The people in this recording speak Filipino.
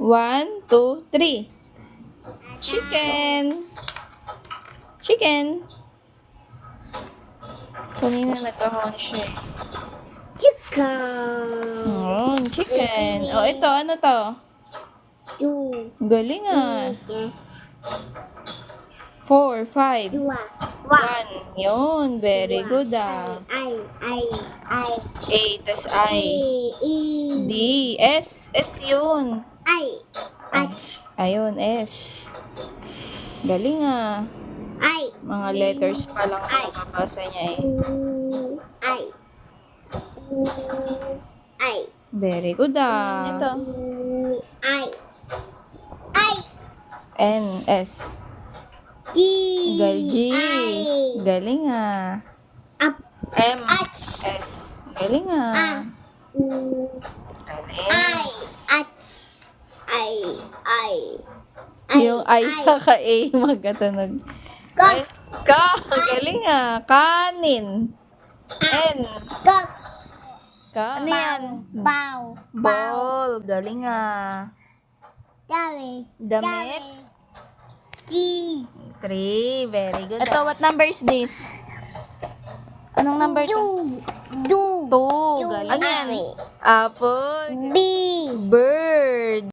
1, 2, 3. Chicken. Chicken. Kanina nagkahon siya eh. Chicken. Chicken. Oh, ito. Ano to? Two. Galing ah. Yes. 4, 5, Dua. 1. Yun. Very good ah. I. A, tas I. E. D. S. S yun. I. Ayun, S. Galing ah. I. Mga letters pa lang ang mababasa niya eh. I. Very good ah. Ito. I. N, S. G. G. Galing ah. Up. M, S. Galing ah. Galing. Yung I sa ka A magkatunog. Ka. Galing ah. Kanin. N. Ka. Ano yan? Bow. Ball. Galing ah. Damit. G. 3. Very good. Ito, what number is this? Anong number to? 2. 2. Galing. Ano yan? Apple. B. Bird.